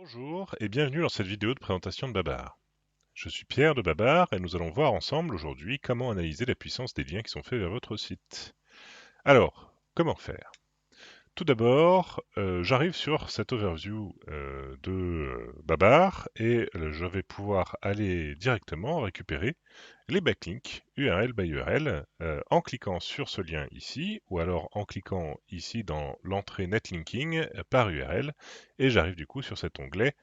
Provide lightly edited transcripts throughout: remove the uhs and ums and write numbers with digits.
Bonjour et bienvenue dans cette vidéo de présentation de Babar. Je suis Pierre de Babar et nous allons voir ensemble aujourd'hui comment analyser la puissance des liens qui sont faits vers votre site. Alors, comment faire? Tout d'abord, j'arrive sur cette overview de Babar et je vais pouvoir aller directement récupérer les backlinks URL by URL en cliquant sur ce lien ici ou alors en cliquant ici dans l'entrée netlinking par URL et j'arrive du coup sur cet onglet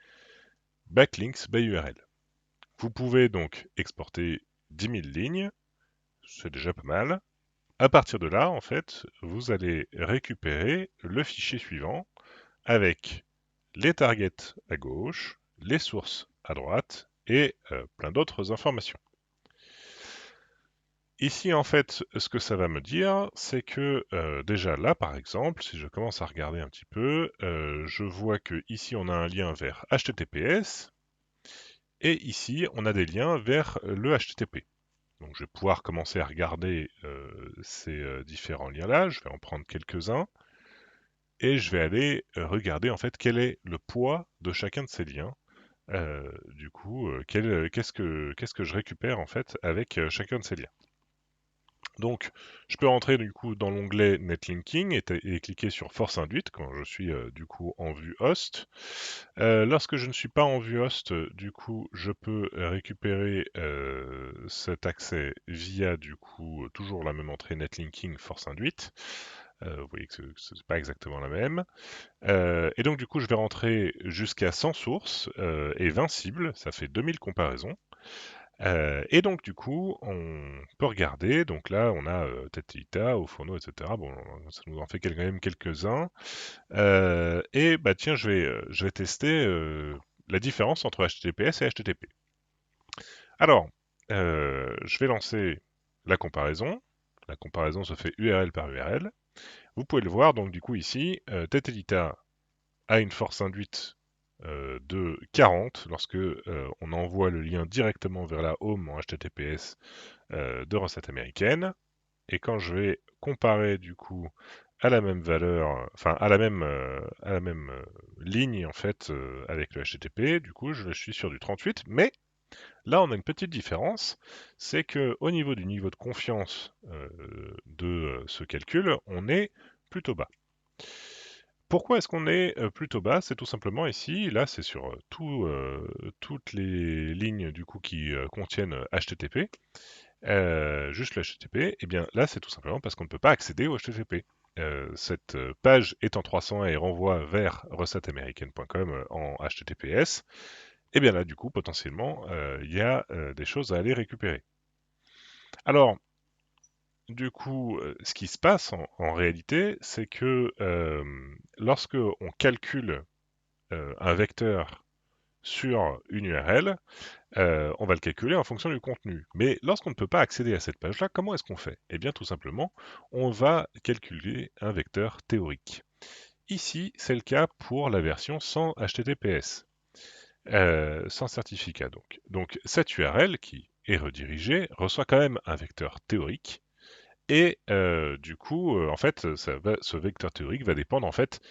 Backlinks by URL. Vous pouvez donc exporter 10 000 lignes, c'est déjà pas mal. À partir de là, en fait, vous allez récupérer le fichier suivant avec les targets à gauche, les sources à droite et plein d'autres informations. Ici, en fait, ce que ça va me dire, c'est que déjà là, par exemple, si je commence à regarder un petit peu, je vois que ici on a un lien vers HTTPS et ici on a des liens vers le HTTP. Donc je vais pouvoir commencer à regarder ces différents liens-là. Je vais en prendre quelques-uns et je vais aller regarder en fait quel est le poids de chacun de ces liens. Du coup, qu'est-ce que je récupère en fait avec chacun de ces liens. Donc, je peux rentrer du coup dans l'onglet Netlinking et cliquer sur Force induite quand je suis du coup en vue host. Lorsque je ne suis pas en vue host, du coup, je peux récupérer cet accès via du coup toujours la même entrée Netlinking Force induite. Vous voyez que ce n'est pas exactement la même. Et donc du coup, je vais rentrer jusqu'à 100 sources et 20 cibles, ça fait 2000 comparaisons. Et donc du coup, on peut regarder, donc là on a Tetelita, Ofono, etc. Bon, ça nous en fait quand même quelques-uns. Et bah tiens, je vais tester la différence entre HTTPS et HTTP. Alors, je vais lancer la comparaison. La comparaison se fait URL par URL. Vous pouvez le voir, donc du coup ici, Tetelita a une force induite de 40 lorsque on envoie le lien directement vers la home en HTTPS de recettes américaines. Et quand je vais comparer du coup à la même valeur, enfin à la même ligne en fait avec le HTTP, du coup je suis sur du 38, mais là on a une petite différence, c'est que au niveau du niveau de confiance de ce calcul, on est plutôt bas. Pourquoi est-ce qu'on est plutôt bas? C'est tout simplement ici, là c'est sur toutes les lignes du coup qui contiennent HTTP, juste le HTTP, et bien là c'est tout simplement parce qu'on ne peut pas accéder au HTTP. Cette page est en 301 et renvoie vers recetteaméricaine.com en HTTPS, et bien là du coup potentiellement il y a des choses à aller récupérer. Alors du coup, ce qui se passe en réalité, c'est que lorsque on calcule un vecteur sur une URL, on va le calculer en fonction du contenu. Mais lorsqu'on ne peut pas accéder à cette page-là, comment est-ce qu'on fait? Eh bien, tout simplement, on va calculer un vecteur théorique. Ici, c'est le cas pour la version sans HTTPS, sans certificat donc. Donc, cette URL qui est redirigée reçoit quand même un vecteur théorique. Et du coup, en fait, ce vecteur théorique va dépendre en fait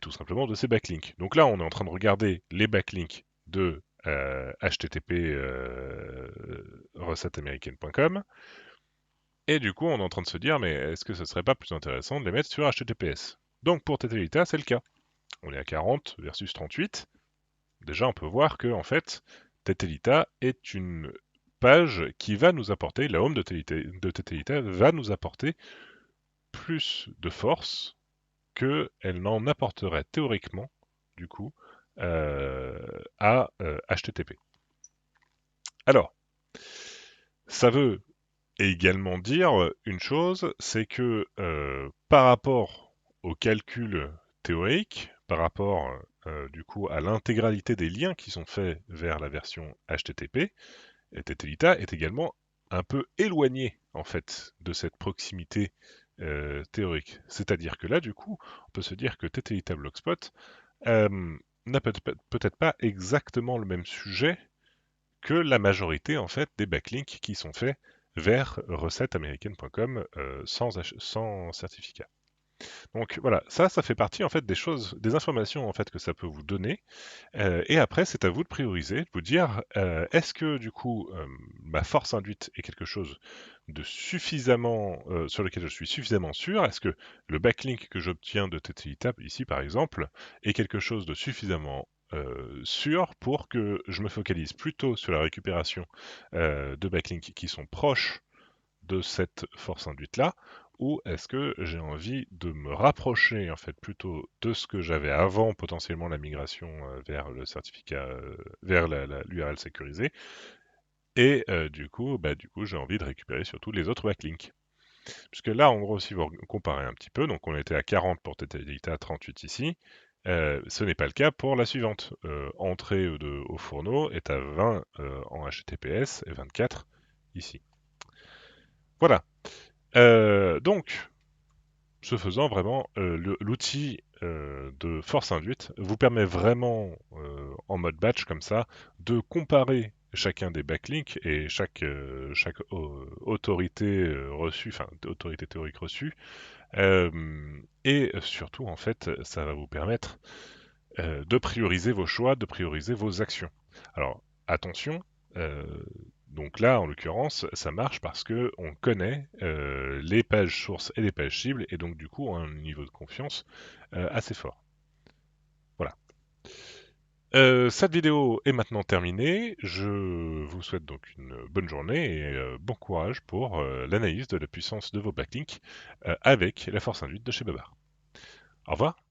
tout simplement de ces backlinks. Donc là, on est en train de regarder les backlinks de HTTP recetteaméricaine.com. Et du coup, on est en train de se dire, mais est-ce que ce serait pas plus intéressant de les mettre sur HTTPS? Donc pour Tetelita, c'est le cas. On est à 40 versus 38. Déjà, on peut voir que en fait, Tetelita est une page qui va nous apporter, la home de Tetelita va nous apporter plus de force qu'elle n'en apporterait théoriquement, du coup, à HTTP. Alors, ça veut également dire une chose, c'est que par rapport au calcul théorique, par rapport du coup à l'intégralité des liens qui sont faits vers la version HTTP, Tetelita est également un peu éloigné en fait de cette proximité théorique. C'est-à-dire que là, du coup, on peut se dire que Tetelita Blogspot n'a peut-être pas exactement le même sujet que la majorité en fait des backlinks qui sont faits vers recetteaméricaine.com sans certificat. Donc voilà, ça fait partie en fait des choses, des informations en fait que ça peut vous donner. Et après, c'est à vous de prioriser, de vous dire, est-ce que du coup, ma force induite est quelque chose de suffisamment, sur lequel je suis suffisamment sûr? Est-ce que le backlink que j'obtiens de TTITAP ici, par exemple, est quelque chose de suffisamment sûr pour que je me focalise plutôt sur la récupération de backlinks qui sont proches de cette force induite-là, ou est-ce que j'ai envie de me rapprocher en fait plutôt de ce que j'avais avant potentiellement la migration vers le certificat, vers l'URL sécurisée, et du coup j'ai envie de récupérer surtout les autres backlinks. Puisque là, en gros, si vous comparez un petit peu, donc on était à 40 pour TTData, 38 ici, ce n'est pas le cas pour la suivante. Entrée au fourneau est à 20 en HTTPS et 24 ici. Voilà. Donc, ce faisant, vraiment, l'outil de force induite vous permet vraiment, en mode batch comme ça, de comparer chacun des backlinks et chaque autorité reçue, enfin autorité théorique reçue, et surtout en fait, ça va vous permettre de prioriser vos choix, de prioriser vos actions. Alors, attention, euh, donc là, en l'occurrence, ça marche parce que on connaît les pages sources et les pages cibles, et donc du coup, on a un niveau de confiance assez fort. Voilà. Cette vidéo est maintenant terminée. Je vous souhaite donc une bonne journée et bon courage pour l'analyse de la puissance de vos backlinks avec la force induite de chez Babar. Au revoir.